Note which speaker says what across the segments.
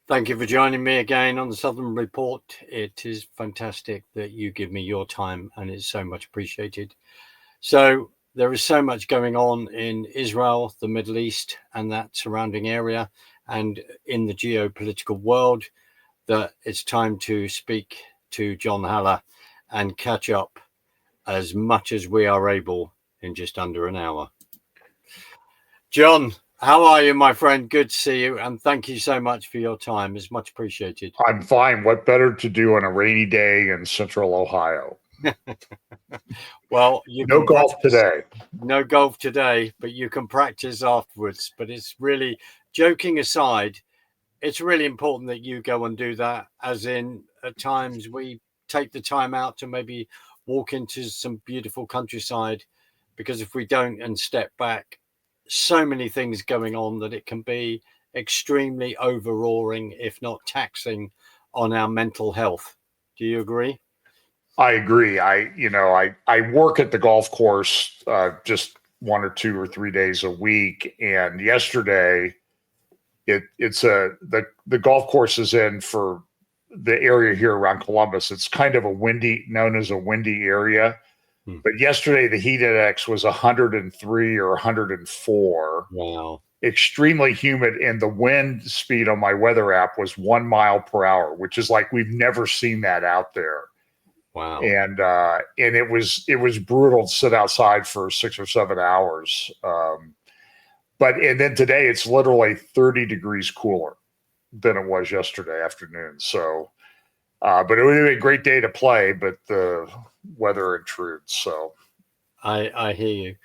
Speaker 1: Thank you for joining me again on the Southern Report. It is fantastic that you give me your time, and it's so much appreciated. So there is so much going on in Israel, the Middle East, and that surrounding area, and in the geopolitical world, that it's time to speak to John Haller and catch up as much as we are able in just under an hour. John, how are you, my friend? Good to see you, and thank you so much for your time. It's much appreciated.
Speaker 2: I'm fine. What better to do on a rainy day in central Ohio?
Speaker 1: Well, you
Speaker 2: no
Speaker 1: can
Speaker 2: golf
Speaker 1: practice.
Speaker 2: today.
Speaker 1: No golf today, but you can practice afterwards. But it's really, joking aside, it's really important that you go and do that. As in, at times we take the time out to maybe walk into some beautiful countryside, because if we don't and step back, so many things going on that it can be extremely overawing, if not taxing, on our mental health. Do you agree?
Speaker 2: I agree. I work at the golf course just 1 or 2 or 3 days a week, and yesterday the golf course is in for the area here around Columbus. It's kind of known as a windy area. But yesterday the heat index was 103 or 104.
Speaker 1: Wow.
Speaker 2: Extremely humid, and the wind speed on my weather app was 1 mile per hour, which is like we've never seen that out there.
Speaker 1: Wow.
Speaker 2: And it was brutal to sit outside for 6 or 7 hours. And then today it's literally 30 degrees cooler than it was yesterday afternoon. So, but it would be a great day to play, but the weather intrudes. So
Speaker 1: I hear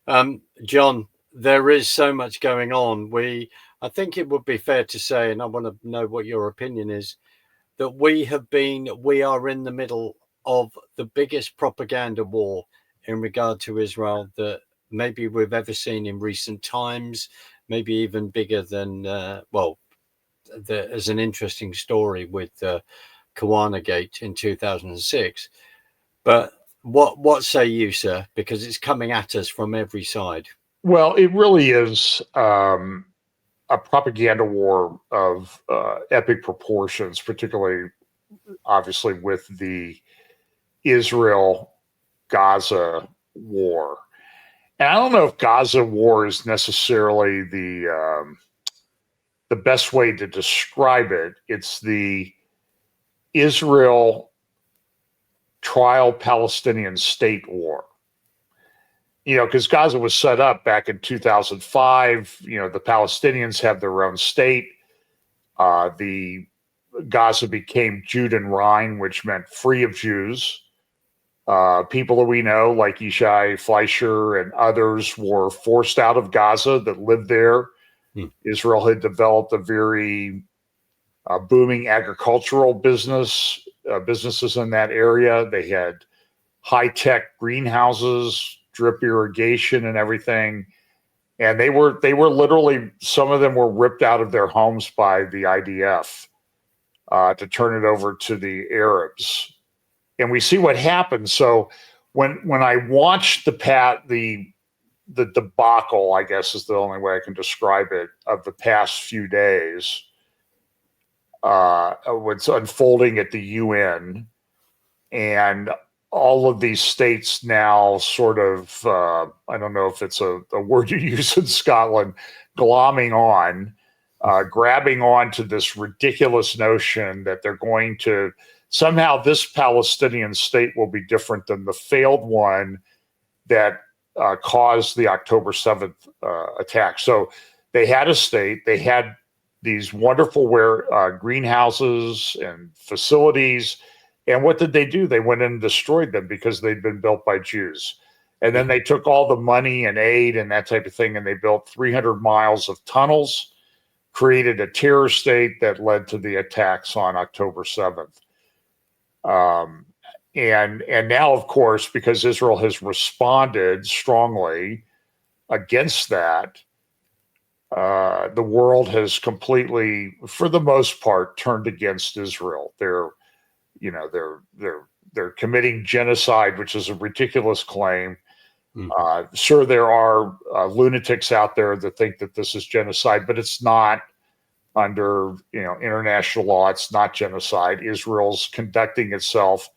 Speaker 1: you. John, there is so much going on. I think it would be fair to say, and I want to know what your opinion is, that we are in the middle of the biggest propaganda war in regard to Israel that maybe we've ever seen in recent times, maybe even bigger than, there's an interesting story with Kawana Gate in 2006. But what say you, sir? Because it's coming at us from every side.
Speaker 2: Well, it really is a propaganda war of epic proportions, particularly, obviously, with the Israel-Gaza war. And I don't know if Gaza war is necessarily the best way to describe it. It's the Israel trial Palestinian state war. Because Gaza was set up back in 2005. The Palestinians have their own state. The Gaza became Judenrein, which meant free of Jews. People that we know, like Yishai Fleischer and others, were forced out of Gaza that lived there. Israel had developed a very booming agricultural businesses in that area. They had high-tech greenhouses, drip irrigation, and everything. And they were literally, some of them were ripped out of their homes by the IDF to turn it over to the Arabs. And we see what happened. So when I watched the debacle, I guess is the only way I can describe it, of the past few days, what's unfolding at the UN, and all of these states now sort of, I don't know if it's a word you use in Scotland, glomming on, grabbing on to this ridiculous notion that they're going to, somehow this Palestinian state will be different than the failed one that caused the October 7th attack. So they had a state, they had these wonderful greenhouses and facilities. And what did they do? They went in and destroyed them because they'd been built by Jews. And then they took all the money and aid and that type of thing, and they built 300 miles of tunnels, created a terror state that led to the attacks on October 7th. And now, of course, because Israel has responded strongly against that, the world has completely, for the most part, turned against Israel. They're committing genocide, which is a ridiculous claim. Sure, there are lunatics out there that think that this is genocide, but it's not. under international law. It's not genocide. Israel's conducting itself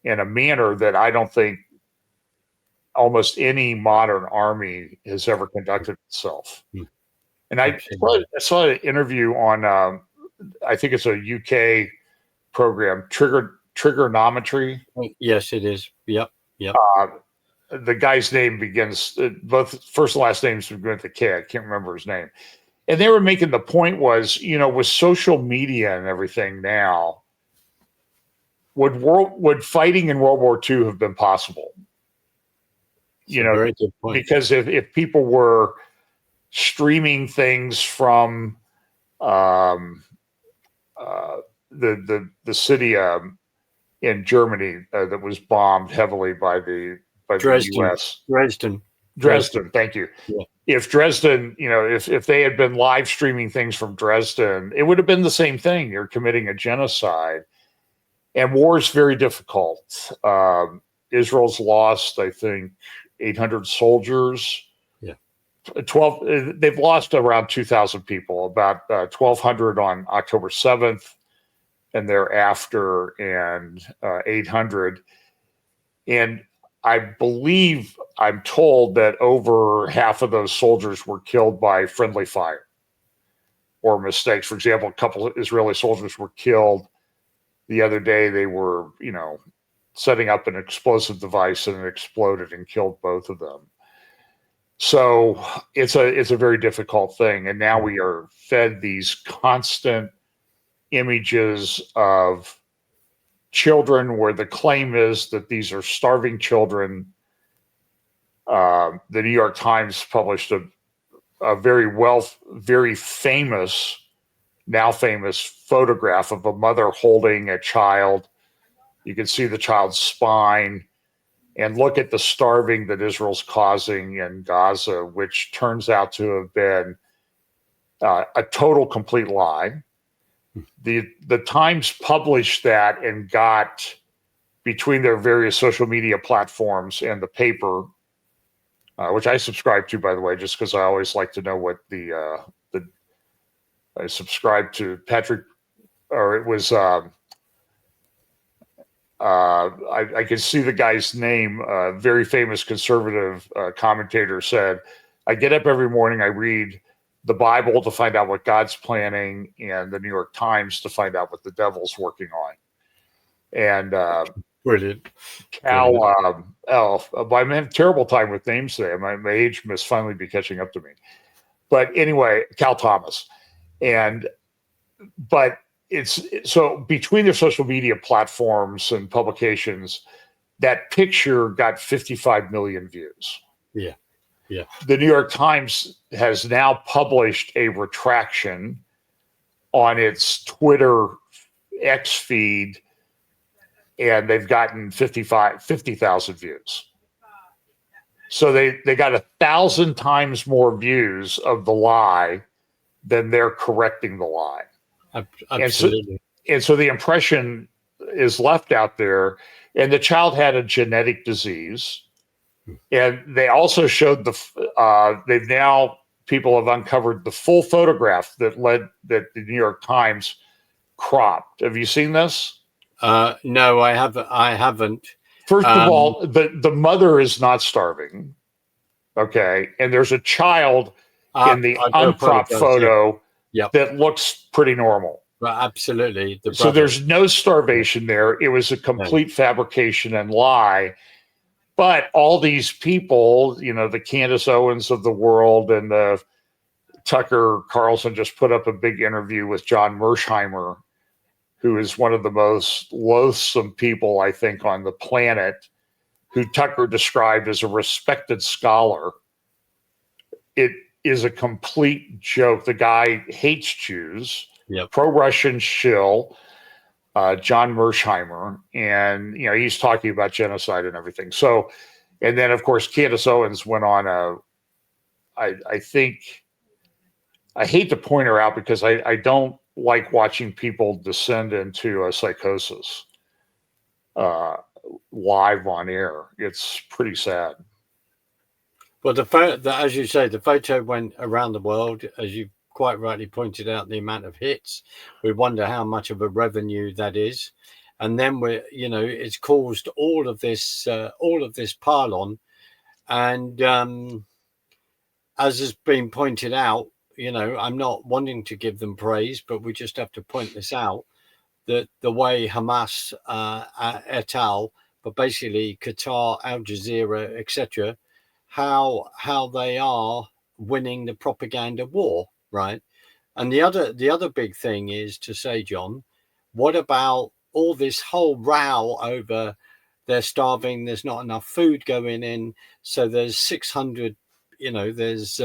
Speaker 2: in a manner that I don't think almost any modern army has ever conducted itself. And I saw an interview on, I think it's a UK program, Trigonometry.
Speaker 1: Yes, it is. Yep.
Speaker 2: The guy's name begins, both first and last names begin with a K. I can't remember his name. And they were making the point was, with social media and everything now, would fighting in World War II have been possible?
Speaker 1: Very good point.
Speaker 2: Because if people were streaming things from the city in Germany that was bombed heavily by the U.S. Dresden, thank you.
Speaker 1: Yeah.
Speaker 2: If Dresden, if they had been live streaming things from Dresden, it would have been the same thing. You're committing a genocide. And war is very difficult. Israel's lost, I think, 800 soldiers.
Speaker 1: Yeah.
Speaker 2: They've lost around 2,000 people, about 1,200 on October 7th, and thereafter, and 800. And I'm told that over half of those soldiers were killed by friendly fire or mistakes. For example, a couple of Israeli soldiers were killed the other day. They were, setting up an explosive device and it exploded and killed both of them. So it's a very difficult thing. And now we are fed these constant images of children where the claim is that these are starving children. The New York Times published a very famous, now famous photograph of a mother holding a child. You can see the child's spine, and look at the starving that Israel's causing in Gaza, which turns out to have been a total complete lie. The Times published that and got, between their various social media platforms and the paper, which I subscribe to, by the way, just because I always like to know what I subscribed to Patrick, or it was, I can see the guy's name, very famous conservative commentator said, I get up every morning, I read the Bible to find out what God's planning, and the New York Times to find out what the devil's working on. And
Speaker 1: brilliant.
Speaker 2: Cal, I'm having a terrible time with names today. My age must finally be catching up to me. But anyway, Cal Thomas. But it's so between their social media platforms and publications, that picture got 55 million views.
Speaker 1: Yeah.
Speaker 2: The New York Times has now published a retraction on its Twitter X feed, and they've gotten 50,000 views. So they got 1,000 times more views of the lie than they're correcting the lie.
Speaker 1: Absolutely.
Speaker 2: And so the impression is left out there, and the child had a genetic disease. And they also showed people have uncovered the full photograph that the New York Times cropped. Have you seen this?
Speaker 1: No, I haven't.
Speaker 2: First of all, the mother is not starving. Okay. And there's a child in the uncropped photo that looks pretty normal.
Speaker 1: Absolutely.
Speaker 2: So there's no starvation there. It was a complete fabrication and lie. But all these people, the Candace Owens of the world, and the Tucker Carlson just put up a big interview with John Mersheimer, who is one of the most loathsome people, I think, on the planet, who Tucker described as a respected scholar. It is a complete joke. The guy hates Jews, pro-Russian shill, John Mersheimer, and he's talking about genocide and everything. So, and then of course Candace Owens went on I think I hate to point her out because I don't like watching people descend into a psychosis live on air. It's pretty sad.
Speaker 1: Well, as you say, the photo went around the world, as you quite rightly pointed out the amount of hits. We wonder how much of a revenue that is, and then it's caused all of this pile on, and as has been pointed out, I'm not wanting to give them praise, but we just have to point this out, that the way Hamas et al., but basically Qatar, Al Jazeera, etc., how they are winning the propaganda war, right? And the other big thing is to say, John, what about all this whole row over they're starving, there's not enough food going in, so there's 600, there's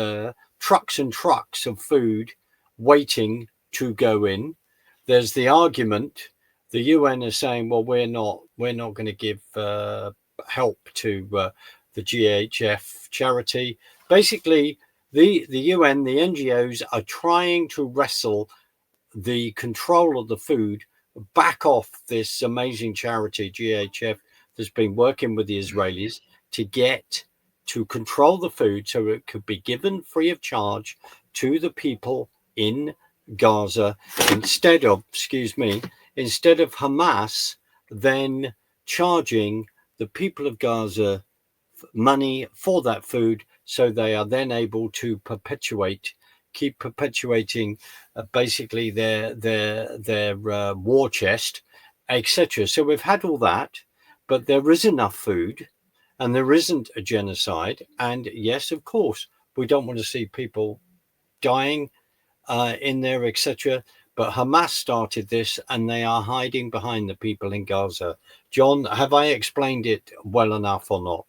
Speaker 1: trucks and trucks of food waiting to go in. There's the argument, the UN is saying, well, we're not going to give help to the GHF charity. Basically, the UN, the NGOs are trying to wrestle the control of the food back off this amazing charity, GHF, that's been working with the Israelis to control the food so it could be given free of charge to the people in Gaza instead of Hamas then charging the people of Gaza money for that food, so they are then able to keep perpetuating basically their war chest, etc. So we've had all that, but there is enough food, and there isn't a genocide. And yes, of course, we don't want to see people dying in there, etc. But Hamas started this, and they are hiding behind the people in Gaza. John, have I explained it well enough or not?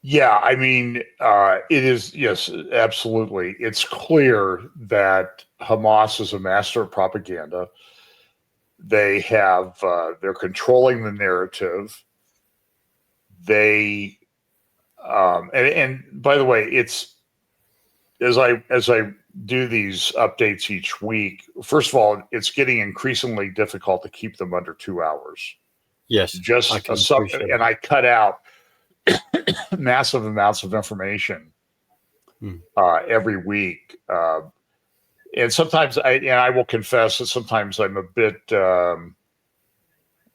Speaker 2: Yeah, I mean, it is, yes, absolutely. It's clear that Hamas is a master of propaganda. They have, they're controlling the narrative. They, and by the way, it's, as I do these updates each week, first of all, it's getting increasingly difficult to keep them under 2 hours.
Speaker 1: Yes,
Speaker 2: just and I cut out massive amounts of information every week, and sometimes I will confess that sometimes I'm a bit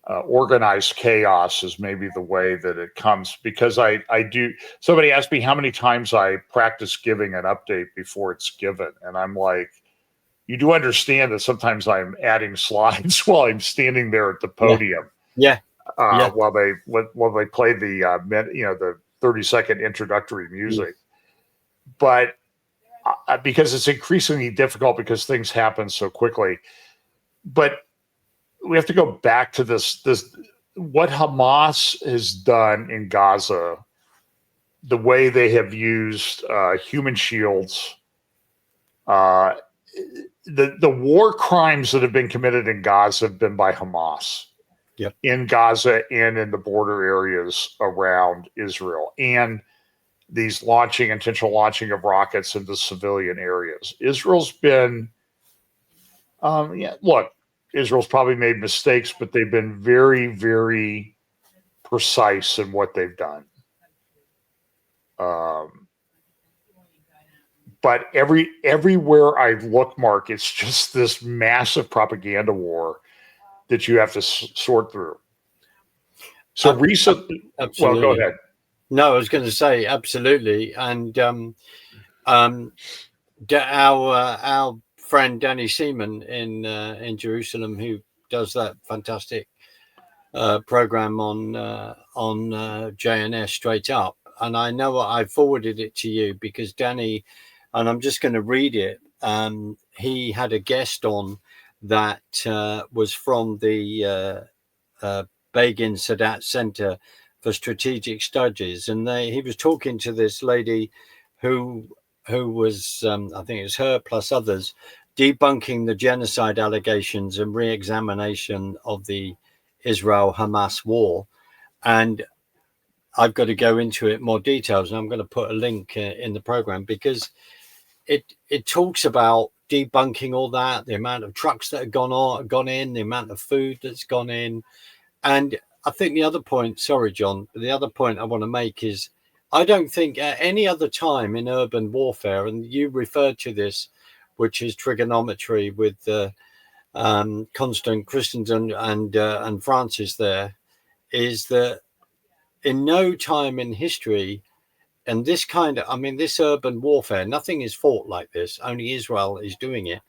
Speaker 2: organized chaos is maybe the way that it comes, because I do. Somebody asked me how many times I practice giving an update before it's given, and I'm like, you do understand that sometimes I'm adding slides while I'm standing there at the podium.
Speaker 1: Yeah.
Speaker 2: While they play the 30-second introductory music, but because it's increasingly difficult because things happen so quickly. But we have to go back to this what Hamas has done in Gaza, the way they have used human shields, the war crimes that have been committed in Gaza have been by Hamas.
Speaker 1: Yep.
Speaker 2: In Gaza and in the border areas around Israel, and these intentional launching of rockets into civilian areas. Israel's been, look, Israel's probably made mistakes, but they've been very, very precise in what they've done. But everywhere I look, Mark, it's just this massive propaganda war that you have to sort through. So recently, well, go ahead.
Speaker 1: No, I was going to say absolutely, and our friend Danny Seaman in Jerusalem, who does that fantastic program on JNS Straight Up, and I know I forwarded it to you because Danny, and I'm just going to read it. He had a guest on that was from the Begin Sadat Center for Strategic Studies, and he was talking to this lady who was I think it's her plus others debunking the genocide allegations and re-examination of the Israel-Hamas war. And I've got to go into it more details, and I'm going to put a link in the program because it talks about debunking all that, the amount of trucks that have gone in, the amount of food that's gone in. And I think the other point, sorry, John, the other point I want to make is I don't think at any other time in urban warfare, and you referred to this which is trigonometry with Constant Christensen and Francis there, is that in no time in history, and this kind of, I mean, this urban warfare, nothing is fought like this, only Israel is doing it,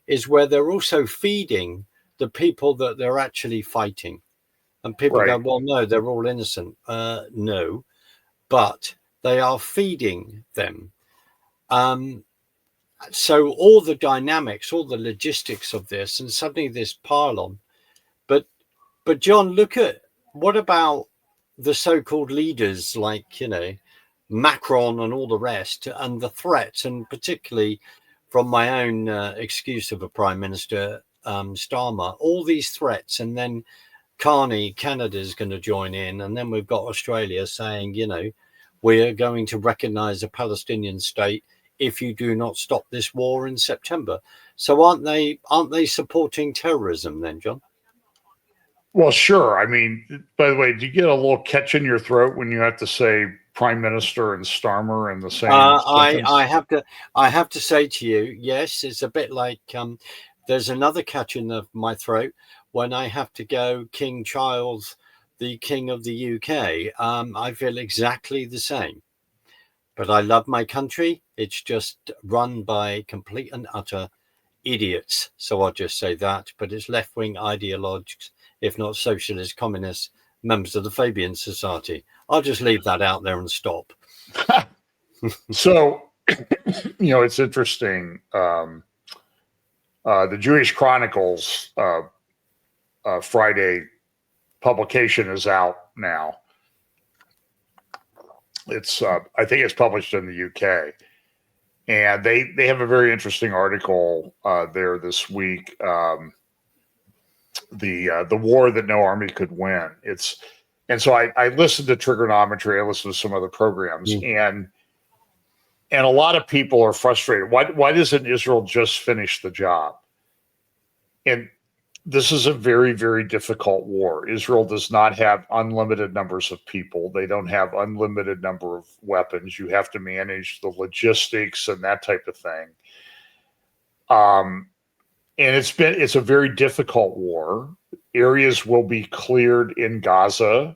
Speaker 1: is where they're also feeding the people that they're actually fighting. And people go, well, no, they're all innocent. No, but they are feeding them. So all the dynamics, all the logistics of this, and suddenly this pile-on. But John, look at, what about the so-called leaders like, Macron and all the rest, and the threats, and particularly from my own excuse of a prime minister, Starmer, all these threats, and then Carney, Canada's going to join in, and then we've got Australia saying, we're going to recognize a Palestinian state if you do not stop this war in September. So aren't they supporting terrorism then, John?
Speaker 2: Well, sure. I mean, by the way, do you get a little catch in your throat when you have to say Prime Minister and Starmer in the same sentence?
Speaker 1: I have to say to you, yes, it's a bit like there's another catch in my throat when I have to go King Charles, the King of the UK. I feel exactly the same. But I love my country. It's just run by complete and utter idiots. So I'll just say that. But it's left-wing ideologues, if not socialist, communist, members of the Fabian Society. I'll just leave that out there and stop.
Speaker 2: So, it's interesting. The Jewish Chronicles Friday publication is out now. It's I think it's published in the UK, and they have a very interesting article there this week. The war that no army could win. And so I listened to Trigonometry. I listened to some other programs, and a lot of people are frustrated. Why doesn't Israel just finish the job? And this is a very, very difficult war. Israel does not have unlimited numbers of people. They don't have unlimited number of weapons. You have to manage the logistics and that type of thing. And it's a very difficult war. Areas will be cleared in Gaza,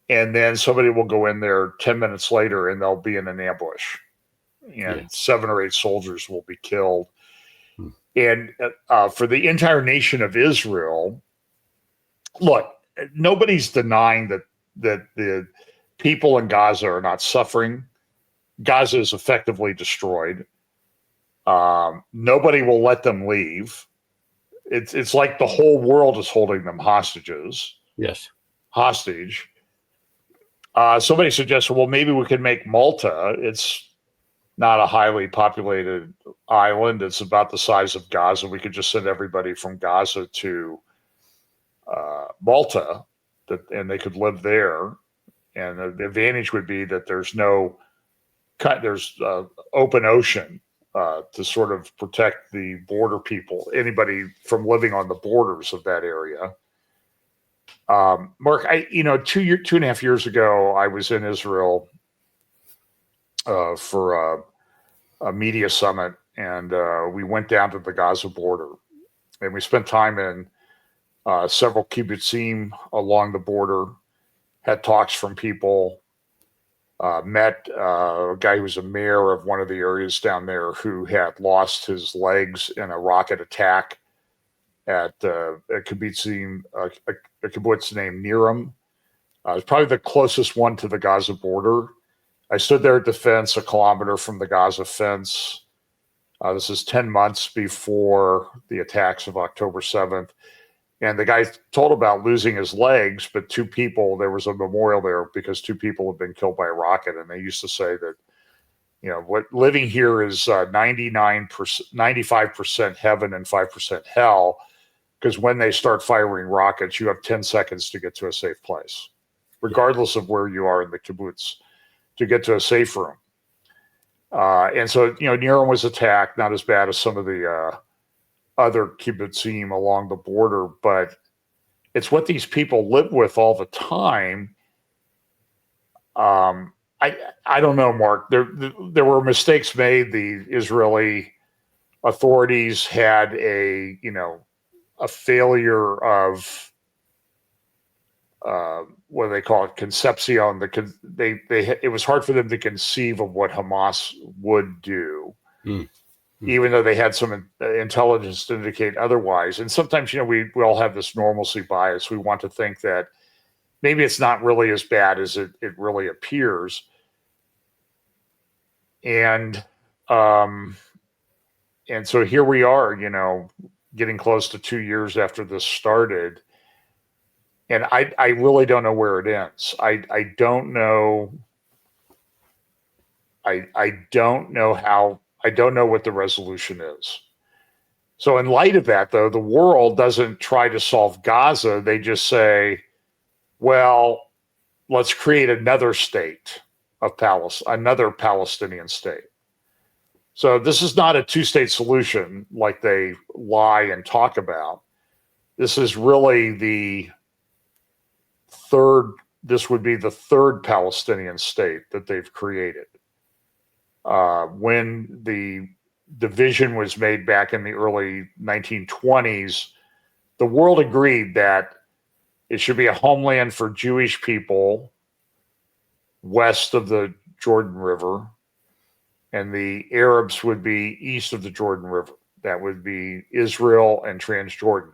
Speaker 2: and then somebody will go in there 10 minutes later and they'll be in an ambush, and 7 or 8 soldiers will be killed. And for the entire nation of Israel, look, nobody's denying that the people in Gaza are not suffering. Gaza is effectively destroyed. Nobody will let them leave. It's like the whole world is holding them hostages.
Speaker 1: Yes.
Speaker 2: Hostage. Somebody suggested, well, maybe we could make Malta. It's not a highly populated island. It's about the size of Gaza. We could just send everybody from Gaza to Malta, and they could live there. And the advantage would be that there's open ocean to sort of protect the border people, anybody from living on the borders of that area. Mark, 2.5 years ago, I was in Israel for a media summit, and we went down to the Gaza border, and we spent time in several kibbutzim along the border, had talks from people, met a guy who was a mayor of one of the areas down there who had lost his legs in a rocket attack at a kibbutzim, a kibbutz named Niram. It's probably the closest one to the Gaza border. I stood there at the fence, a kilometer from the Gaza fence. This is 10 months before the attacks of October 7th. And the guy told about losing his legs, but there was a memorial there because 2 people had been killed by a rocket. And they used to say that, what living here is 95% heaven and 5% hell, because when they start firing rockets, you have 10 seconds to get to a safe place, regardless of where you are in the kibbutz, to get to a safe room. And so, Niram was attacked, not as bad as some of the other kibbutzim along the border, but it's what these people live with all the time. I don't know, Mark. There were mistakes made. The Israeli authorities had a failure of what do they call it? Concepcion. It was hard for them to conceive of what Hamas would do, even though they had some intelligence to indicate otherwise. And sometimes, we all have this normalcy bias. We want to think that maybe it's not really as bad as it really appears. And so here we are, getting close to 2 years after this started. And I really don't know where it ends. I don't know. I don't know how. I don't know what the resolution is. So in light of that, though, the world doesn't try to solve Gaza. They just say, well, let's create another state of another Palestinian state. So this is not a two-state solution like they lie and talk about. This is really this would be the third Palestinian state that they've created. When the division was made back in the early 1920s, the world agreed that it should be a homeland for Jewish people west of the Jordan River, and the Arabs would be east of the Jordan River. That would be Israel and Transjordan.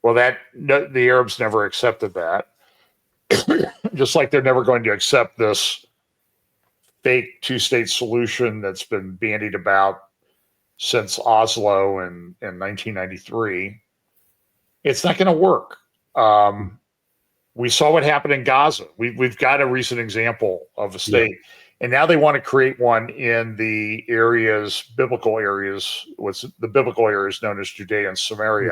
Speaker 2: Well, the Arabs never accepted that, just like they're never going to accept this fake two-state solution that's been bandied about since Oslo in 1993. It's not going to work. We saw what happened in Gaza. We've got a recent example of a state, and now they want to create one in the biblical areas, what's the biblical areas known as Judea and Samaria,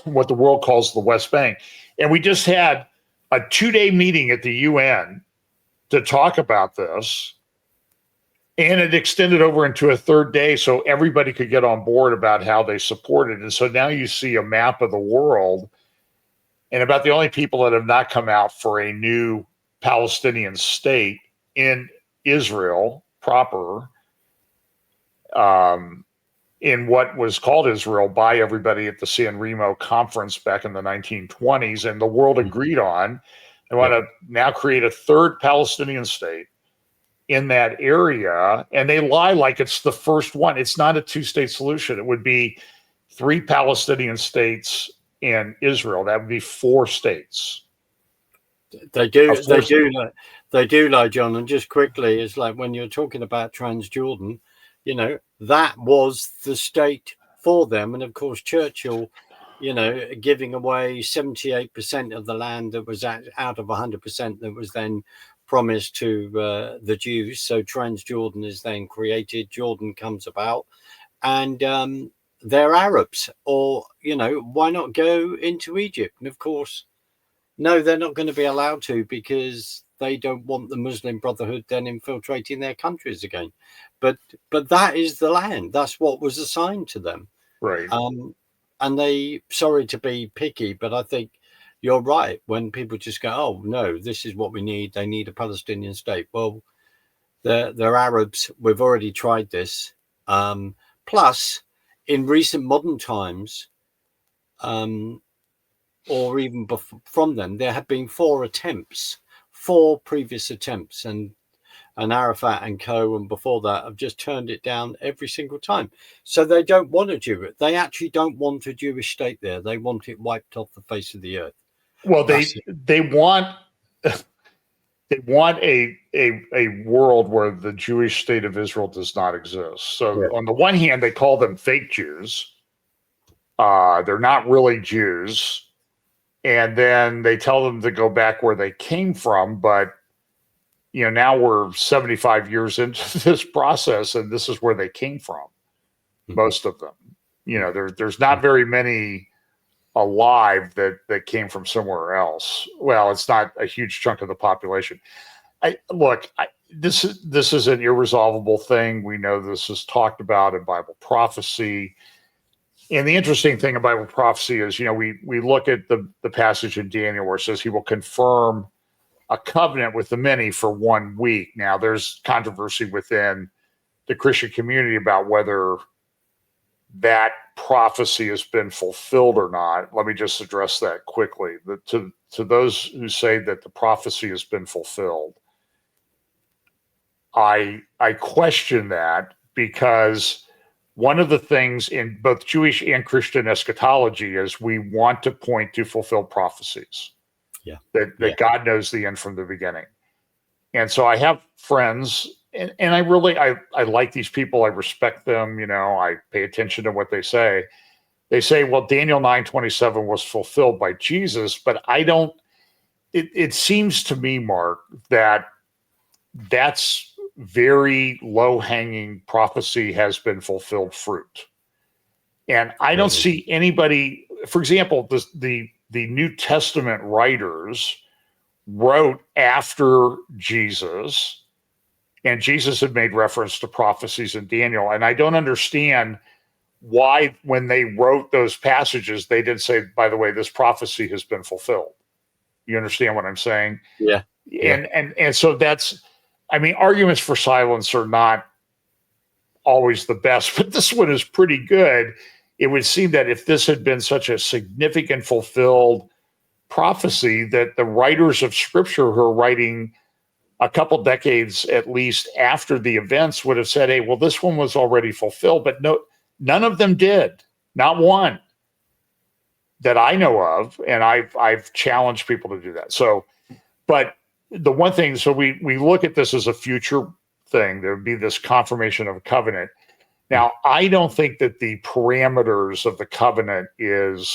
Speaker 2: what the world calls the West Bank. And we just had a 2-day meeting at the UN to talk about this, and it extended over into a third day so everybody could get on board about how they support it. And so now you see a map of the world, and about the only people that have not come out for a new Palestinian state in Israel proper, in what was called Israel by everybody at the San Remo conference back in the 1920s, and the world agreed on. They want to now create a third Palestinian state in that area, and they lie like it's the first one. It's not a two-state solution. It would be 3 Palestinian states and Israel. That would be 4 states.
Speaker 1: They do lie, John. And just quickly, it's like when you're talking about Transjordan, that was the state for them. And of course, Churchill, giving away 78% of the land that was out of 100% that was then promised to the Jews. So Transjordan is then created. Jordan comes about, and they're Arabs. Or, why not go into Egypt? And of course, no, they're not going to be allowed to, because they don't want the Muslim Brotherhood then infiltrating their countries again. But that is the land. That's what was assigned to them.
Speaker 2: Right.
Speaker 1: And they, sorry to be picky, but I think you're right. When people just go, oh, no, this is what we need. They need a Palestinian state. Well, they're Arabs. We've already tried this. Plus, in recent modern times, or even from them, there have been 4 previous attempts, and Arafat and co. and before that have just turned it down every single time. So they don't want they actually don't want a Jewish state there. They want it wiped off the face of the earth.
Speaker 2: Well, they want a world where the Jewish state of Israel does not exist. So on the one hand, they call them fake Jews. They're not really Jews. And then they tell them to go back where they came from. But, now we're 75 years into this process, and this is where they came from, most of them. There's not very many alive that came from somewhere else. Well, it's not a huge chunk of the population. This is an irresolvable thing. We know this is talked about in Bible prophecy. And the interesting thing about Bible prophecy is, we look at the passage in Daniel where it says he will confirm a covenant with the many for 1 week. Now, there's controversy within the Christian community about whether that prophecy has been fulfilled or not. Let me just address that quickly. To those who say that the prophecy has been fulfilled, I question that, because one of the things in both Jewish and Christian eschatology is we want to point to fulfilled prophecies.
Speaker 1: Yeah.
Speaker 2: That God knows the end from the beginning. And so I have friends, and I really like these people. I respect them. I pay attention to what they say. They say, well, Daniel 9:27 was fulfilled by Jesus, but I don't. It seems to me, Mark, that that's very low-hanging prophecy has been fulfilled fruit. And I don't see anybody, for example, the New Testament writers wrote after Jesus, and Jesus had made reference to prophecies in Daniel. And I don't understand why, when they wrote those passages, they didn't say, by the way, this prophecy has been fulfilled. You understand what I'm saying?
Speaker 1: Yeah.
Speaker 2: And so that's, arguments for silence are not always the best, but this one is pretty good. It would seem that if this had been such a significant fulfilled prophecy, that the writers of Scripture who are writing a couple decades at least after the events would have said, hey, well, this one was already fulfilled. But no, none of them did. Not one that I know of. And I've challenged people to do that. So, but the one thing, so we look at this as a future thing. There would be this confirmation of a covenant. Now, I don't think that the parameters of the covenant the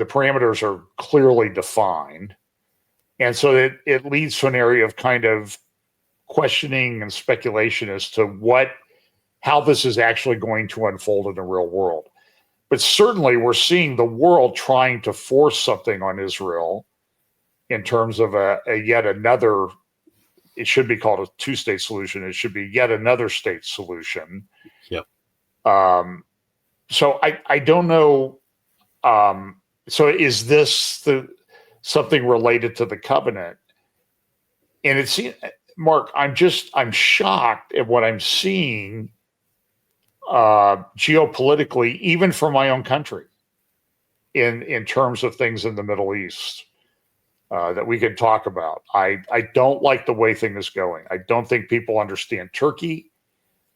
Speaker 2: parameters are clearly defined. And so it leads to an area of kind of questioning and speculation as to how this is actually going to unfold in the real world. But certainly we're seeing the world trying to force something on Israel in terms of a yet another, it should be called a two-state solution. It should be yet another state solution.
Speaker 1: Yep.
Speaker 2: So I don't know. So is this something related to the covenant? And it's, Mark, I'm shocked at what I'm seeing geopolitically, even for my own country, in terms of things in the Middle East that we could talk about. I don't like the way things are going. I don't think people understand Turkey.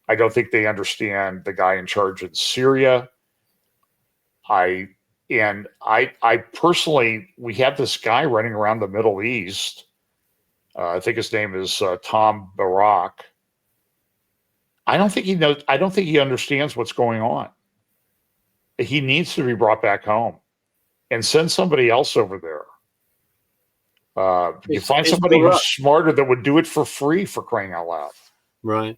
Speaker 2: I don't think they understand the guy in charge in Syria. I personally, we have this guy running around the Middle East. I think his name is Tom Barak. I don't think he knows. I don't think he understands what's going on. He needs to be brought back home and send somebody else over there. You find somebody who's smarter that would do it for free, for crying out loud.
Speaker 1: Right.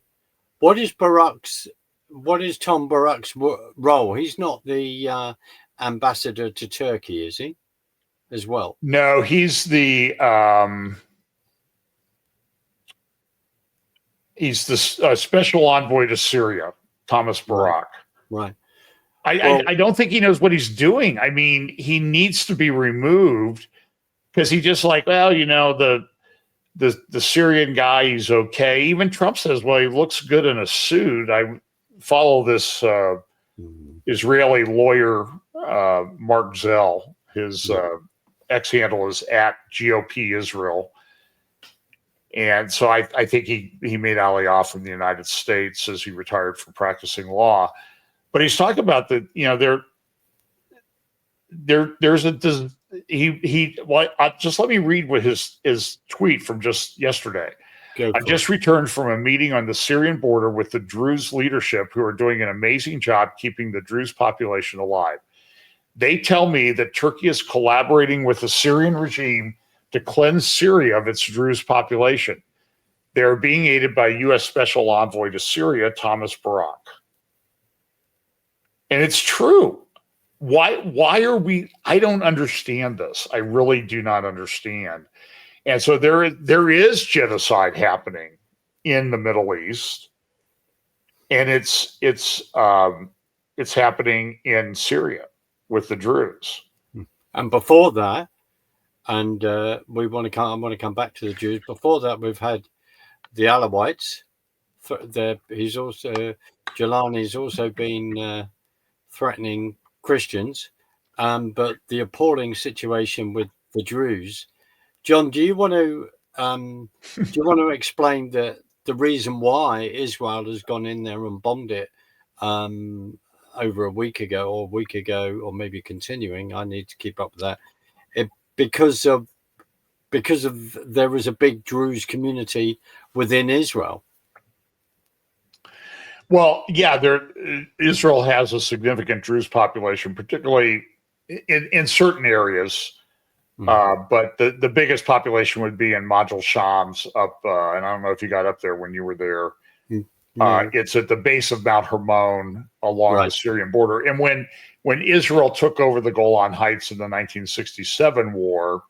Speaker 1: What is Tom Barak's role? He's not the ambassador to Turkey, is he? As well?
Speaker 2: No, he's the special envoy to Syria, Thomas Barak.
Speaker 1: Right.
Speaker 2: I don't think he knows what he's doing. I mean, he needs to be removed because he just the Syrian guy, he's okay. Even Trump says, well, he looks good in a suit. I follow this Israeli lawyer, Mark Zell. His X handle is @GOP Israel. And so I think he made aliyah from the United States as he retired from practicing law. But he's talking about there's just let me read what his tweet from just yesterday. I just returned from a meeting on the Syrian border with the Druze leadership, who are doing an amazing job keeping the Druze population alive. They tell me that Turkey is collaborating with the Syrian regime to cleanse Syria of its Druze population. They're being aided by U.S. Special Envoy to Syria, Thomas Barak. And it's true. Why are we? I don't understand this. I really do not understand. And so there is genocide happening in the Middle East, and it's happening in Syria with the Druze.
Speaker 1: And before that, and I want to come back to the Jews. Before that, we've had the Alawites, he's also Jelani's also been threatening Christians, but the appalling situation with the Druze. John, do you want to explain the reason why Israel has gone in there and bombed it over a week ago, or maybe continuing? I need to keep up with that. Because of there is a big Druze community within Israel.
Speaker 2: Well, yeah, Israel has a significant Druze population, particularly in certain areas. But the biggest population would be in Majel Shams up, and I don't know if you got up there when you were there. No. It's at the base of Mount Hermon along the Syrian border. And when Israel took over the Golan Heights in the 1967 war,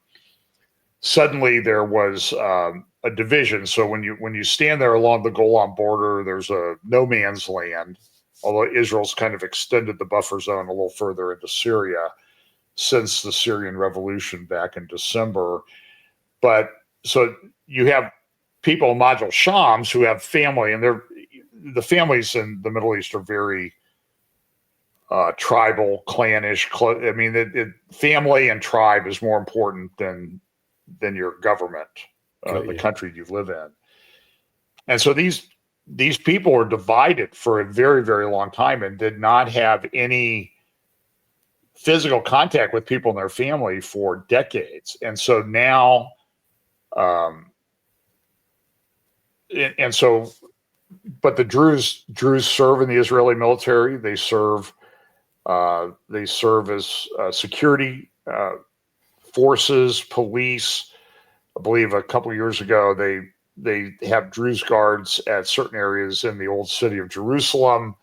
Speaker 2: suddenly there was a division. So when you stand there along the Golan border, there's a no man's land, although Israel's kind of extended the buffer zone a little further into Syria since the Syrian revolution back in December. But so you have people in Majel Shams who have family, and the families in the Middle East are very tribal, clannish. I mean, family and tribe is more important than your government, the country you live in. And so these people are divided for a very, very long time and did not have any physical contact with people in their family for decades. And so now, but the Druze serve in the Israeli military. They serve as security forces, police. I believe a couple of years ago, they have Druze guards at certain areas in the old city of Jerusalem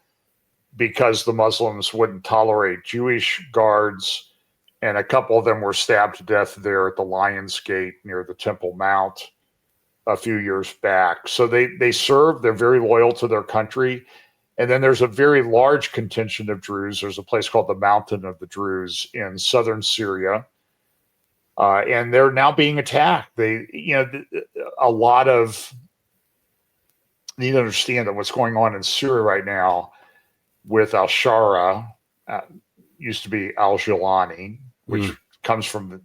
Speaker 2: because the Muslims wouldn't tolerate Jewish guards. And a couple of them were stabbed to death there at the Lion's Gate near the Temple Mount a few years back. So they serve, they're very loyal to their country. And then there's a very large contingent of Druze. There's a place called the Mountain of the Druze in southern Syria. And they're now being attacked. You need to understand that what's going on in Syria right now with al-Shara, used to be al-Jilani, which comes from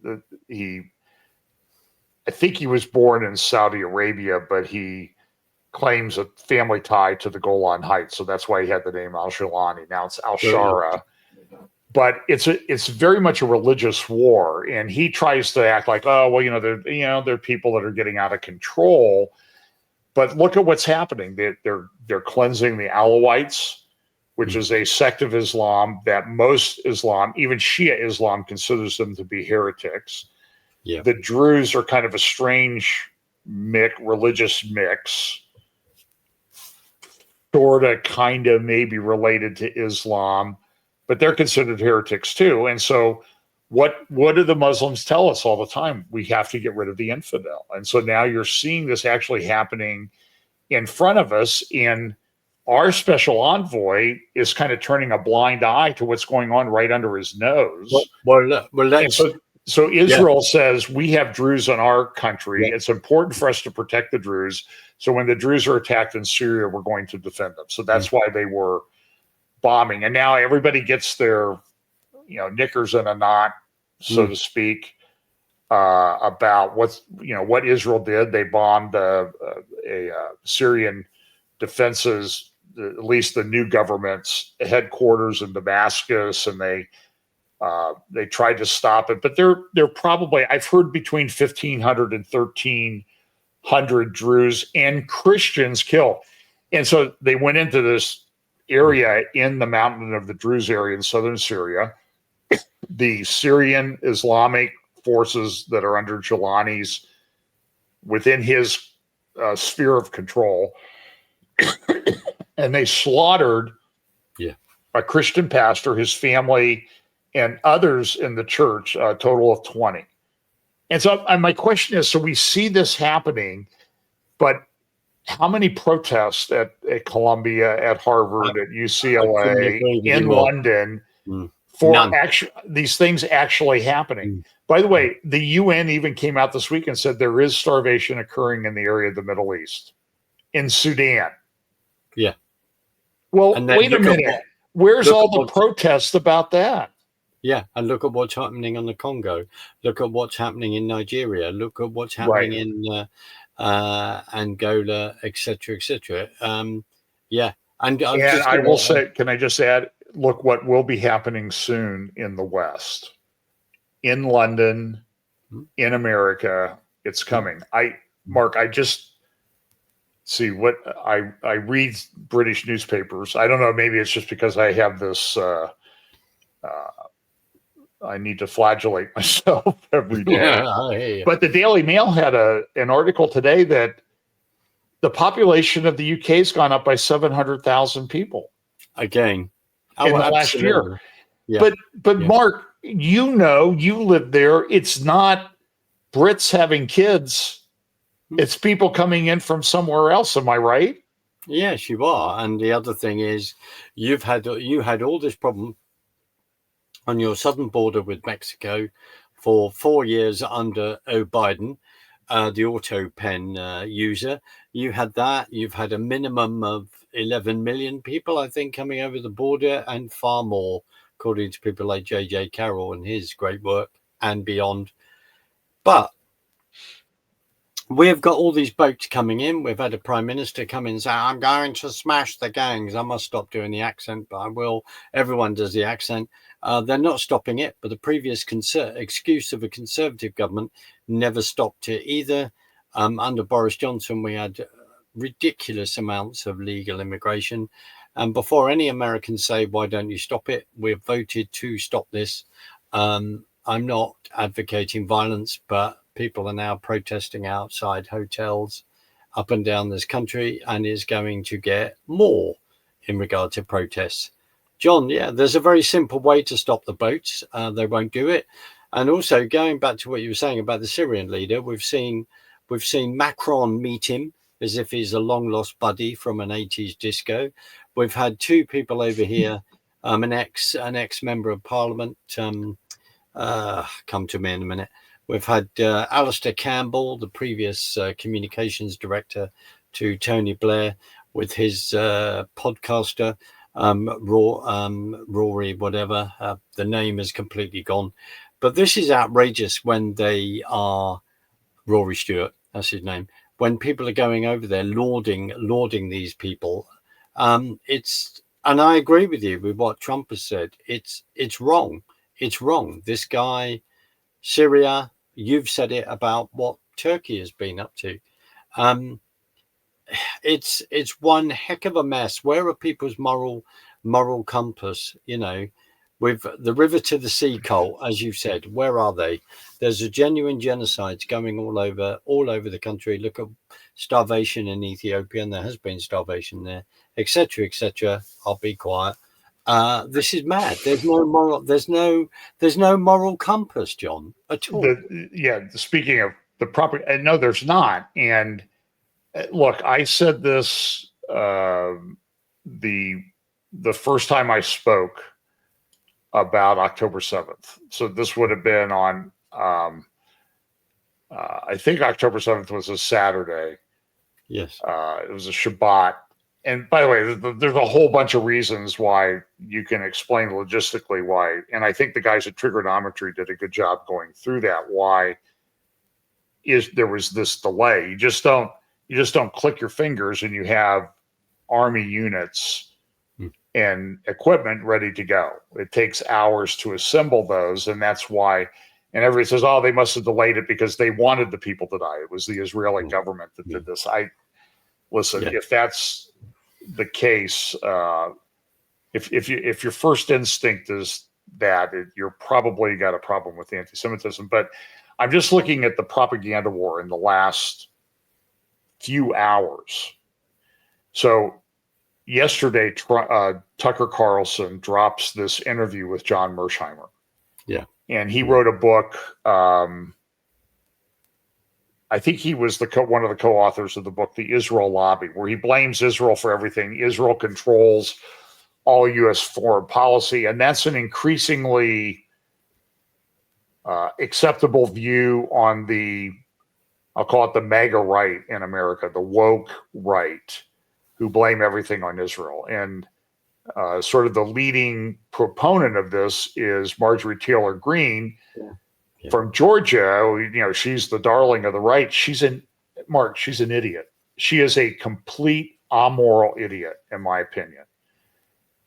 Speaker 2: I think he was born in Saudi Arabia, but he claims a family tie to the Golan Heights. So that's why he had the name al-Jilani. Now it's al-Shara. But it's very much a religious war, and he tries to act like, oh well, there are people that are getting out of control. But look at what's happening. They're cleansing the Alawites, which is a sect of Islam that most Islam, even Shia Islam, considers them to be heretics. Yeah. The Druze are kind of a strange religious mix, sort of, kind of, maybe related to Islam. But they're considered heretics too. And so what do the Muslims tell us all the time? We have to get rid of the infidel. And so now you're seeing this actually happening in front of us. And our special envoy is kind of turning a blind eye to what's going on right under his nose. So Israel says, we have Druze in our country. Yeah. It's important for us to protect the Druze. So when the Druze are attacked in Syria, we're going to defend them. So that's why they were bombing, and now everybody gets their knickers in a knot, so to speak, about what Israel did. They bombed a Syrian defenses, at least the new government's headquarters in Damascus, and they tried to stop it. But they're probably, I've heard, between 1,500 and 1,300 Druze and Christians killed. And so they went into this area in the Mountain of the Druze area in southern Syria. The Syrian Islamic forces that are under Jelani's within his sphere of control, and they slaughtered a Christian pastor, his family, and others in the church, a total of 20. And so my question is, so we see this happening, but how many protests at Columbia, at Harvard, at UCLA, in London for these things actually happening? By the way, the UN even came out this week and said there is starvation occurring in the area of the Middle East, in Sudan.
Speaker 1: Yeah.
Speaker 2: Well,
Speaker 1: And then
Speaker 2: wait a
Speaker 1: look at
Speaker 2: minute. Where's
Speaker 1: look
Speaker 2: all
Speaker 1: at
Speaker 2: the
Speaker 1: what's
Speaker 2: protest about that?
Speaker 1: yeah, and look at what's happening on the Congo. Look at what's happening in Nigeria. Look at what's happening
Speaker 2: Right.
Speaker 1: in Angola, etc., etc. Yeah, and I'm
Speaker 2: And
Speaker 1: just
Speaker 2: I will
Speaker 1: gonna
Speaker 2: say, can I just add, look what will be happening soon in the West, in London, in America. It's coming. Mark, I just see what I read British newspapers. I don't know. Maybe it's just because I have this. I need to flagellate myself every day.
Speaker 1: I hear you.
Speaker 2: But the Daily Mail had an article today that the population of the UK has gone up by 700,000 people
Speaker 1: Again.
Speaker 2: in
Speaker 1: Oh,
Speaker 2: the last year.
Speaker 1: absolutely. Yeah,
Speaker 2: But
Speaker 1: yeah.
Speaker 2: Mark, you know, you live there. It's not Brits having kids. It's people coming in from somewhere else. Am I right?
Speaker 1: Yes, you are. And the other thing is, you had all this problem on your southern border with Mexico for 4 years under Biden, the auto pen user. You had that. You've had a minimum of 11 million people, I think, coming over the border, and far more, according to people like JJ Carroll and his great work and beyond. But we've got all these boats coming in. We've had a prime minister come in and say, I'm going to smash the gangs. I must stop doing the accent, but I will. Everyone does the accent. They're not stopping it, but the previous excuse of a Conservative government never stopped it either. Under Boris Johnson, we had ridiculous amounts of legal immigration. And before any Americans say, why don't you stop it? We've voted to stop this. I'm not advocating violence, but people are now protesting outside hotels up and down this country, and is going to get more in regard to protests. John, yeah, there's a very simple way to stop the boats. They won't do it. And also, going back to what you were saying about the Syrian leader, we've seen Macron meet him as if he's a long lost buddy from an 80s disco. We've had two people over here, an ex member of parliament, come to me in a minute. We've had Alistair Campbell, the previous communications director to Tony Blair, with his podcaster, Rory, whatever. The name is completely gone. But this is outrageous when they are, Rory Stewart, that's his name, when people are going over there lauding these people. And I agree with you with what Trump has said. It's wrong. It's wrong. This guy, Syria, you've said it about what Turkey has been up to. It's one heck of a mess. Where are people's moral compass? You know, with the river to the sea, Cole, as you said, where are they? There's a genuine genocide going all over the country. Look at starvation in Ethiopia, and there has been starvation there, etc., etc. I'll be quiet. This is mad. There's no moral compass, John, at all.
Speaker 2: Speaking of the property, no, there's not. And look, I said this the first time I spoke about October 7th. So this would have been on, I think October 7th was a Saturday.
Speaker 1: Yes.
Speaker 2: It was a Shabbat. And by the way, there's a whole bunch of reasons why you can explain logistically why. And I think the guys at Trigonometry did a good job going through that. Why there was this delay? You just don't click your fingers and you have army units and equipment ready to go. It takes hours to assemble those, and that's why. And everybody says, "Oh, they must have delayed it because they wanted the people to die." It was the Israeli government that did this. If that's the case, if your first instinct is that, you're probably got a problem with anti-Semitism. But I'm just looking at the propaganda war in the last few hours. So yesterday, Tucker Carlson drops this interview with John Mersheimer.
Speaker 1: Yeah.
Speaker 2: And he wrote a book. I think he was one of the co-authors of the book, The Israel Lobby, where he blames Israel for everything. Israel controls all U.S. foreign policy. And that's an increasingly acceptable view on I'll call it the MAGA right in America, the woke right. who blame everything on Israel. And sort of the leading proponent of this is Marjorie Taylor Greene from Georgia. She's the darling of the right. She's an idiot. She is a complete amoral idiot, in my opinion.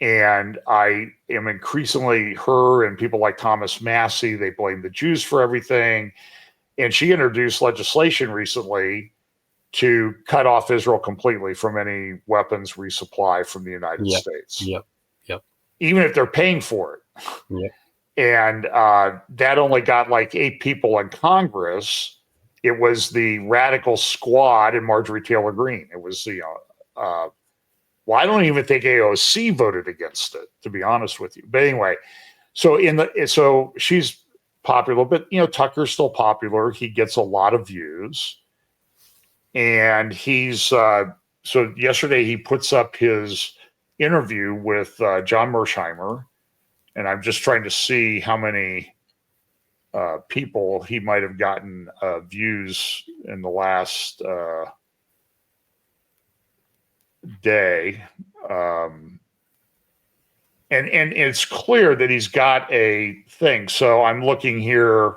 Speaker 2: And I am increasingly, her and people like Thomas Massie, they blame the Jews for everything. And she introduced legislation recently to cut off Israel completely from any weapons resupply from the United States.
Speaker 1: Yep.
Speaker 2: Even if they're paying for it.
Speaker 1: Yep.
Speaker 2: And that only got like 8 people in Congress. It was the radical squad and Marjorie Taylor Greene. It was well, I don't even think AOC voted against it, to be honest with you. But anyway, so she's popular, but Tucker's still popular. He gets a lot of views, and he's so yesterday he puts up his interview with John Mersheimer, and I'm just trying to see how many people he might have gotten views in the last day, and it's clear that he's got a thing. So I'm looking here.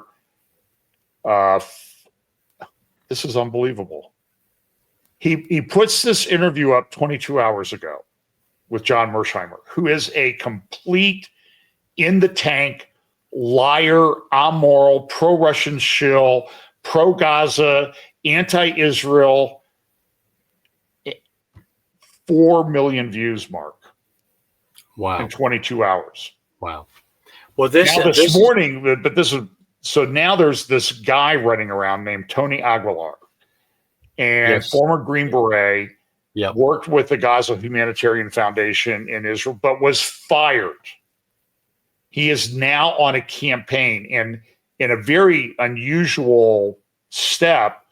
Speaker 2: This is unbelievable. He puts this interview up 22 hours ago with John Mersheimer, who is a complete in the tank liar, amoral, pro-Russian shill, pro-Gaza, anti-Israel. 4 million views, Mark.
Speaker 1: Wow.
Speaker 2: In 22 hours.
Speaker 1: Wow. Well, this
Speaker 2: morning, but this is, so now there's this guy running around named Tony Aguilar, and former Green Beret, worked with the Gaza Humanitarian Foundation in Israel, but was fired. He is now on a campaign, and in a very unusual step,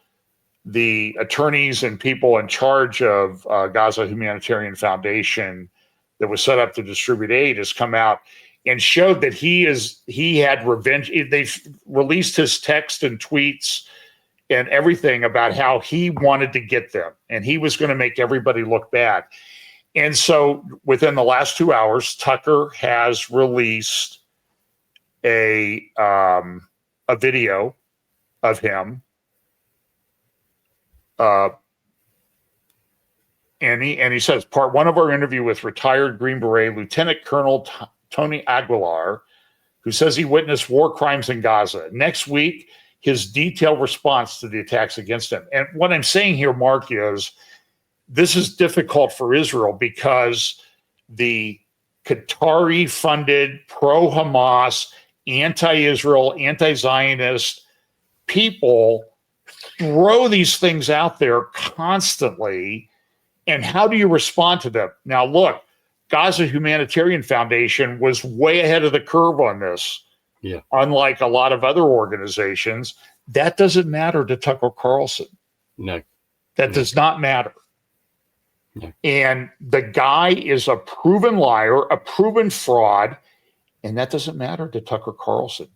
Speaker 2: the attorneys and people in charge of Gaza Humanitarian Foundation that was set up to distribute aid has come out and showed that he had revenge. They've released his text and tweets and everything about how he wanted to get them, and he was going to make everybody look bad. And so within the last 2 hours, Tucker has released a video of him. And he says, part 1 of our interview with retired Green Beret Lieutenant Colonel Tony Aguilar, who says he witnessed war crimes in Gaza. Next week, his detailed response to the attacks against him. And what I'm saying here, Mark, is this is difficult for Israel because the Qatari-funded, pro-Hamas, anti-Israel, anti-Zionist people throw these things out there constantly. And how do you respond to them? Now, look, Gaza Humanitarian Foundation was way ahead of the curve on this.
Speaker 1: Yeah.
Speaker 2: Unlike a lot of other organizations, that doesn't matter to Tucker Carlson.
Speaker 1: No.
Speaker 2: That does not matter.
Speaker 1: No.
Speaker 2: And the guy is a proven liar, a proven fraud, and that doesn't matter to Tucker Carlson.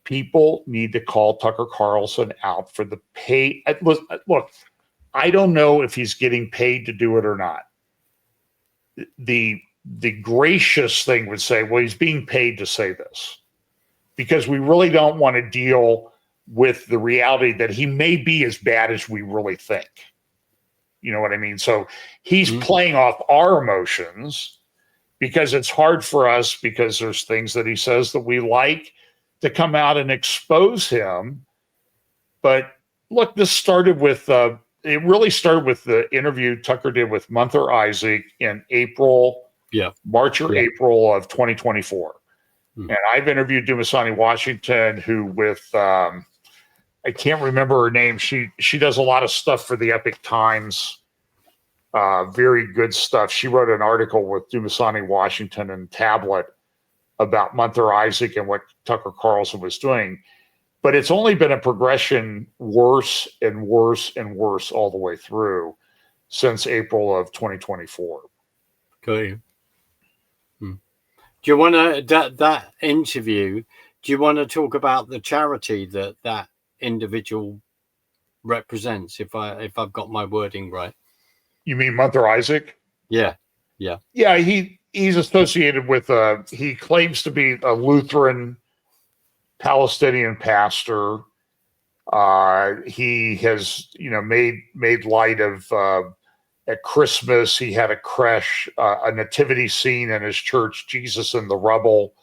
Speaker 2: People need to call Tucker Carlson out for the pay. Look, I don't know if he's getting paid to do it or not. The gracious thing would say, well, he's being paid to say this, because we really don't want to deal with the reality that he may be as bad as we really think. You know what I mean? So he's playing off our emotions, because it's hard for us, because there's things that he says that we like, to come out and expose him. But look, this started with it really started with the interview Tucker did with Munther Isaac in March or April of 2024. And I've interviewed Dumasani Washington, who with I can't remember her name. She does a lot of stuff for the Epic Times. Very good stuff. She wrote an article with Dumasani Washington and Tablet about Munther Isaac and what Tucker Carlson was doing. But it's only been a progression worse and worse and worse all the way through since April of 2024.
Speaker 1: Okay. Do you want to, that interview, do you want to talk about the charity that individual represents, if I've got my wording right?
Speaker 2: You mean Munther Isaac?
Speaker 1: Yeah.
Speaker 2: Yeah, he's associated with he claims to be a Lutheran Palestinian pastor. He has, made light of at Christmas. He had a creche, a nativity scene in his church, Jesus in the rubble,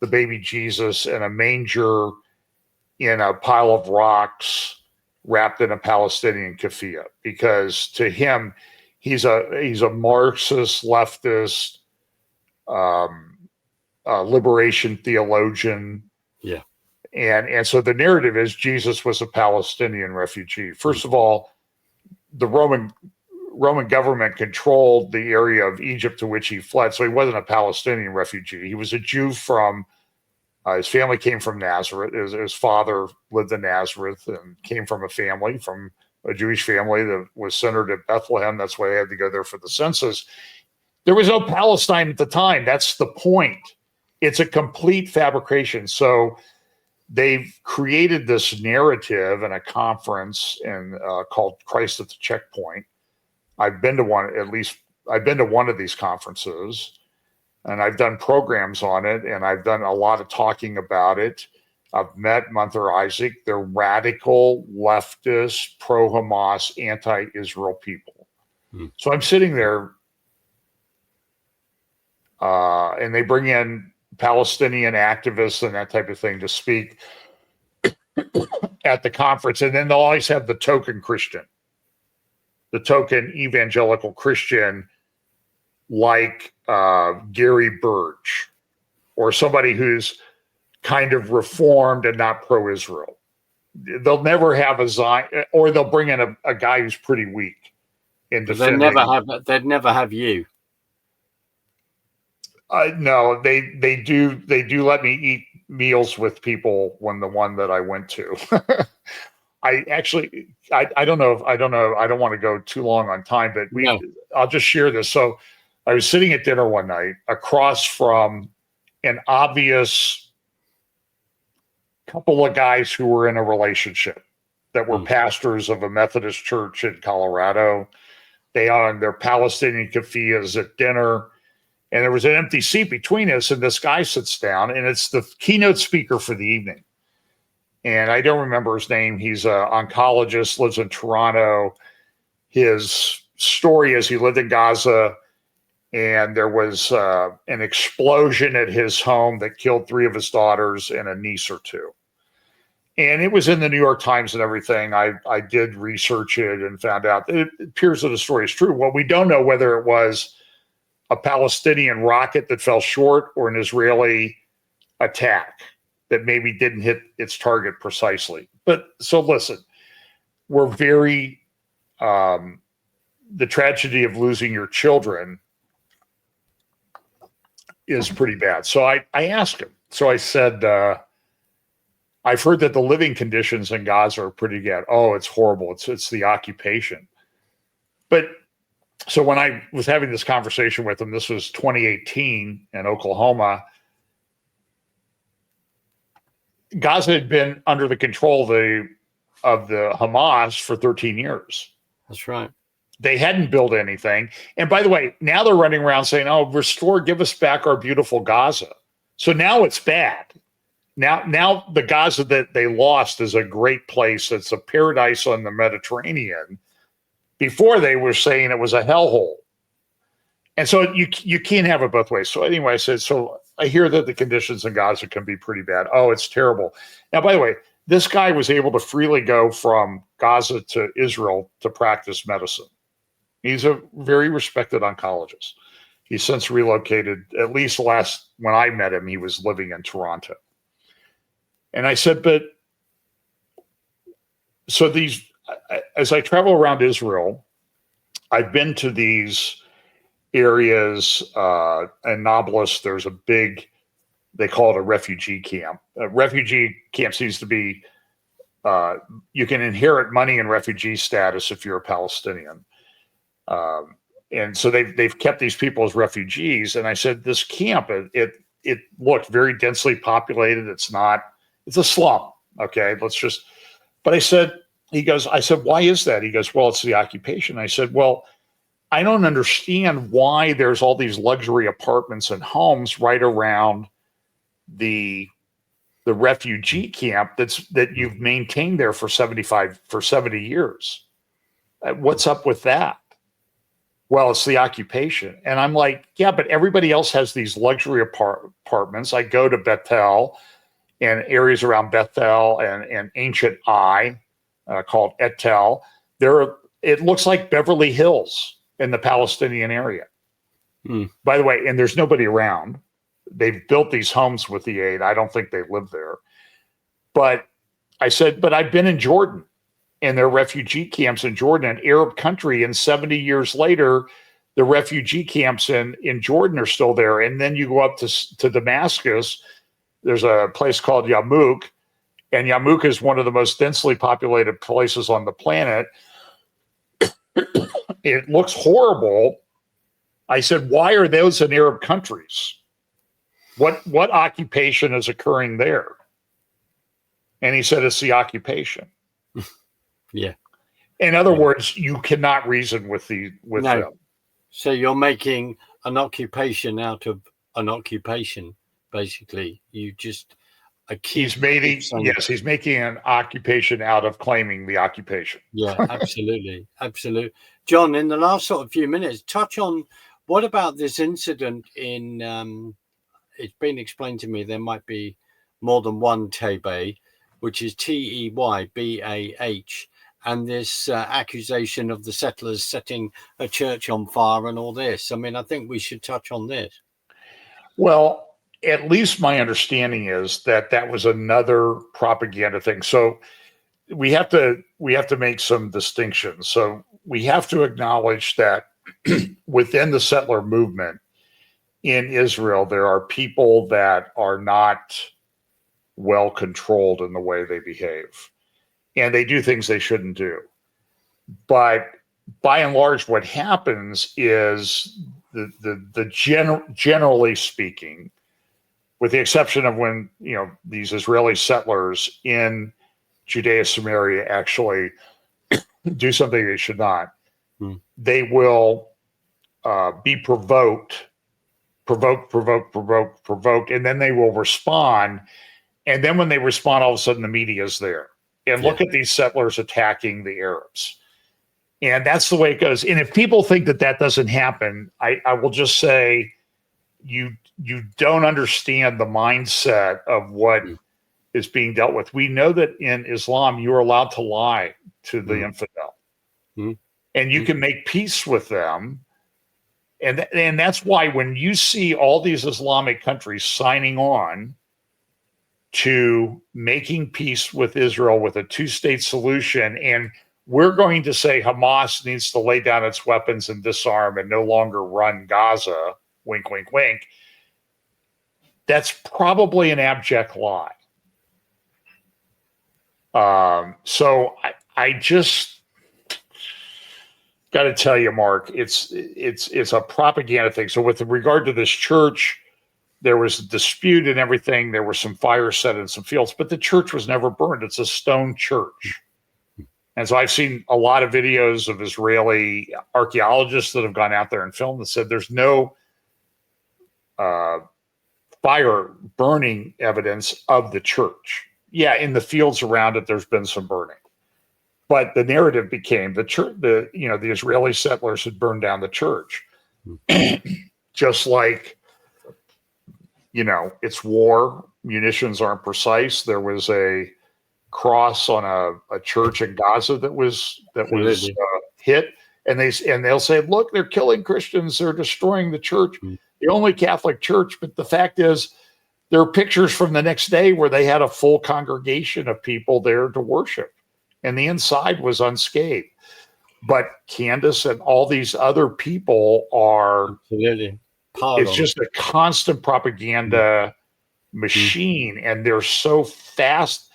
Speaker 2: the baby Jesus in a manger in a pile of rocks wrapped in a Palestinian keffiyeh, because to him, he's a Marxist, leftist, liberation theologian.
Speaker 1: Yeah.
Speaker 2: And so the narrative is Jesus was a Palestinian refugee. First of all, the Roman government controlled the area of Egypt to which he fled, so he wasn't a Palestinian refugee. He was a Jew from his family came from Nazareth. His father lived in Nazareth and came from a Jewish family that was centered at Bethlehem. That's why they had to go there for the census. There was no Palestine at the time. That's the point. It's a complete fabrication. So they've created this narrative in a conference called Christ at the Checkpoint. I've been to one of these conferences, and I've done programs on it, and I've done a lot of talking about it. I've met Munther Isaac. They're radical, leftist, pro-Hamas, anti-Israel people. So I'm sitting there, and they bring in Palestinian activists and that type of thing to speak at the conference. And then they'll always have the token Christian, the token evangelical Christian, like Gary Burge, or somebody who's kind of reformed and not pro-Israel. They'll never have a Zion, or they'll bring in a guy who's pretty weak in defending.
Speaker 1: They'd never have you.
Speaker 2: No, they do let me eat meals with people when the one that I went to. I don't know. I don't want to go too long on time, but I'll just share this. So I was sitting at dinner one night across from an obvious couple of guys who were in a relationship that were pastors of a Methodist church in Colorado. They on their Palestinian keffiyehs at dinner. And there was an empty seat between us, and this guy sits down, and it's the keynote speaker for the evening. And I don't remember his name. He's an oncologist, lives in Toronto. His story is he lived in Gaza, and there was an explosion at his home that killed 3 of his daughters and a niece or 2. And it was in the New York Times and everything. I did research it and found out it appears that the story is true. Well, we don't know whether it was a Palestinian rocket that fell short or an Israeli attack that maybe didn't hit its target precisely. But so listen, we're very, the tragedy of losing your children is pretty bad. So I asked him, so I said, I've heard that the living conditions in Gaza are pretty bad. Oh, it's horrible. It's the occupation. But so when I was having this conversation with him, this was 2018 in Oklahoma, Gaza had been under the control of the Hamas for 13 years.
Speaker 1: That's right.
Speaker 2: They hadn't built anything. And by the way, now they're running around saying, oh, give us back our beautiful Gaza. So now it's bad. Now the Gaza that they lost is a great place. It's a paradise on the Mediterranean. Before they were saying it was a hellhole. And so you can't have it both ways. So anyway, I said, so I hear that the conditions in Gaza can be pretty bad. Oh, it's terrible. Now, by the way, this guy was able to freely go from Gaza to Israel to practice medicine. He's a very respected oncologist. He's since relocated, at least when I met him, he was living in Toronto. And I said, but so as I travel around Israel, I've been to these areas in Nablus. There's a big, they call it a refugee camp. A refugee camp seems to be, you can inherit money and refugee status if you're a Palestinian. And so they've kept these people as refugees. And I said, this camp, it looked very densely populated. It's a slum. Okay, but I said, I said, why is that? He goes, well, it's the occupation. I said, well, I don't understand why there's all these luxury apartments and homes right around the refugee camp that you've maintained there for 70 years. What's up with that? Well, it's the occupation. And I'm like, yeah, but everybody else has these luxury apartments. I go to Bethel and areas around Bethel and ancient Ai, called Etel. It looks like Beverly Hills in the Palestinian area. By the way, and there's nobody around. They've built these homes with the aid. I don't think they live there. But I said, but I've been in Jordan, and there are refugee camps in Jordan, an Arab country, and 70 years later, the refugee camps in Jordan are still there. And then you go up to Damascus, there's a place called Yarmouk, and Yarmouk is one of the most densely populated places on the planet. It looks horrible. I said, why are those in Arab countries? What occupation is occurring there? And he said, it's the occupation.
Speaker 1: Yeah.
Speaker 2: In other words, you cannot reason with them.
Speaker 1: So you're making an occupation out of an occupation, basically. You just
Speaker 2: he's making an occupation out of claiming the occupation.
Speaker 1: Yeah, absolutely. Absolutely. John, in the last sort of few minutes, touch on what about this incident in it's been explained to me there might be more than one Tebeh, which is Teybah, and this accusation of the settlers setting a church on fire and all this. I mean, I think we should touch on this.
Speaker 2: Well, at least my understanding is that was another propaganda thing. So we have to make some distinctions. So we have to acknowledge that within the settler movement in Israel, there are people that are not well controlled in the way they behave, and they do things they shouldn't do. But by and large, what happens is generally speaking, with the exception of when these Israeli settlers in Judea Samaria actually do something they should not, they will be provoked, and then they will respond. And then when they respond, all of a sudden the media is there. And look at these settlers attacking the Arabs. And that's the way it goes. And if people think that doesn't happen, I will just say you don't understand the mindset of what is being dealt with. We know that in Islam, you're allowed to lie to the infidel. And you can make peace with them. And that's why when you see all these Islamic countries signing on to making peace with Israel with a two-state solution, and we're going to say Hamas needs to lay down its weapons and disarm and no longer run Gaza, wink, wink, wink, that's probably an abject lie. So I just got to tell you, Mark, it's a propaganda thing. So with regard to this church, there was a dispute and everything. There were some fires set in some fields, but the church was never burned. It's a stone church. And so I've seen a lot of videos of Israeli archaeologists that have gone out there and filmed and said there's no fire burning evidence of the church. Yeah, in the fields around it, there's been some burning. But the narrative became the church, the Israeli settlers had burned down the church. Just like, it's war, munitions aren't precise. There was a cross on a church in Gaza that was hit, and they'll say, look, they're killing Christians, they're destroying the church, the only Catholic church. But the fact is, there are pictures from the next day where they had a full congregation of people there to worship, and the inside was unscathed. But Candace and all these other people are it's just a constant propaganda machine, and they're so fast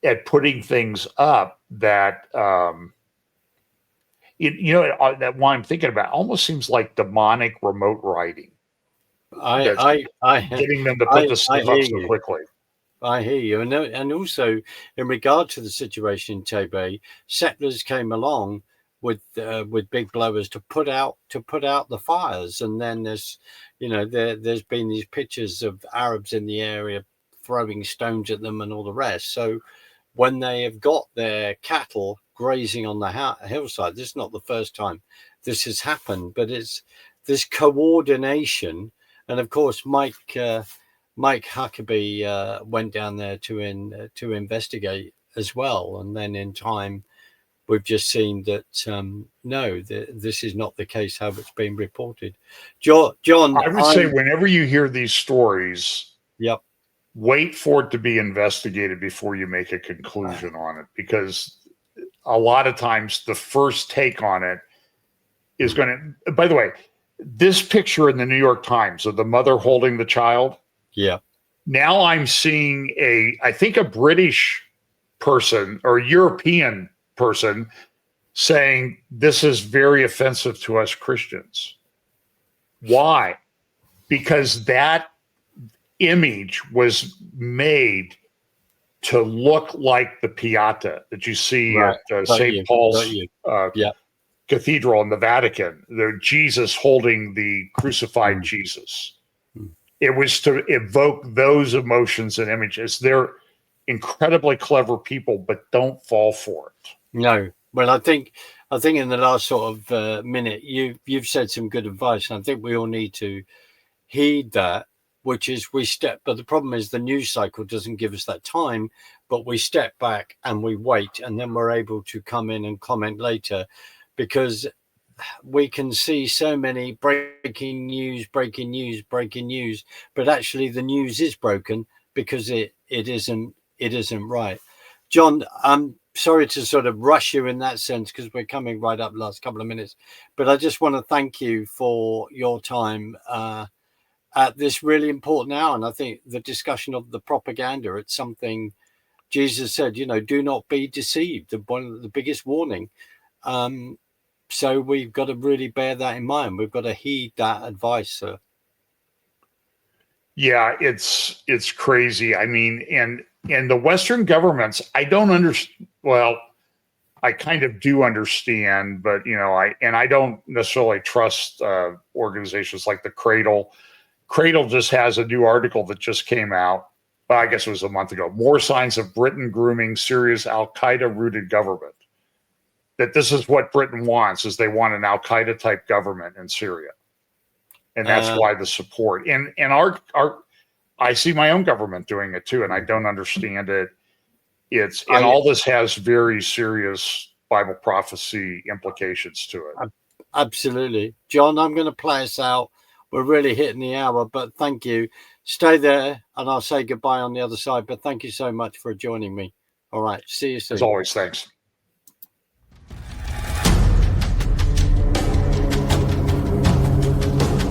Speaker 2: at putting things up that that what I'm thinking about almost seems like demonic remote writing. Getting them to put the stuff up so quickly.
Speaker 1: I hear you, and also in regard to the situation in Tebeh, settlers came along with big blowers to put out the fires. And then there's there's been these pictures of Arabs in the area throwing stones at them and all the rest. So when they have got their cattle grazing on the hillside, this is not the first time this has happened, but it's this coordination. And of course, Mike Huckabee went down there to investigate as well. And then in time, we've just seen that no, this is not the case how it's been reported. John,
Speaker 2: I would say whenever you hear these stories,
Speaker 1: yep,
Speaker 2: wait for it to be investigated before you make a conclusion on it, because a lot of times the first take on it is going to, by the way, this picture in the New York Times of the mother holding the child.
Speaker 1: Yeah.
Speaker 2: Now I'm seeing I think a British person or European person saying this is very offensive to us Christians. Why? Because that image was made to look like the Pieta that you see at St. Paul's Cathedral in the Vatican. The Jesus holding the crucified Jesus. It was to evoke those emotions and images. They're incredibly clever people, but don't fall for it.
Speaker 1: No. Well, I think in the last sort of minute, you've said some good advice, and I think we all need to heed that, which is but the problem is the news cycle doesn't give us that time, but we step back and we wait, and then we're able to come in and comment later, because we can see so many breaking news, but actually the news is broken because it isn't right. John, I'm sorry to sort of rush you in that sense, because we're coming right up the last couple of minutes, but I just want to thank you for your time at this really important hour. And I think the discussion of the propaganda, it's something Jesus said, do not be deceived. One of the biggest warning. So we've got to really bear that in mind. We've got to heed that advice, sir.
Speaker 2: Yeah, it's crazy. I mean, and the Western governments, I don't understand. Well, I kind of do understand, but I don't necessarily trust organizations like the Cradle. Cradle just has a new article that just came out. Well, I guess it was a month ago. More signs of Britain grooming Syria's Al-Qaeda rooted government. That this is what Britain wants, is they want an Al-Qaeda type government in Syria. And that's why the support. And I see my own government doing it too, and I don't understand it. All this has very serious Bible prophecy implications to it.
Speaker 1: Absolutely. John, I'm going to play us out. We're really hitting the hour, but thank you. Stay there, and I'll say goodbye on the other side, but thank you so much for joining me. All right. See you soon.
Speaker 2: As always, thanks.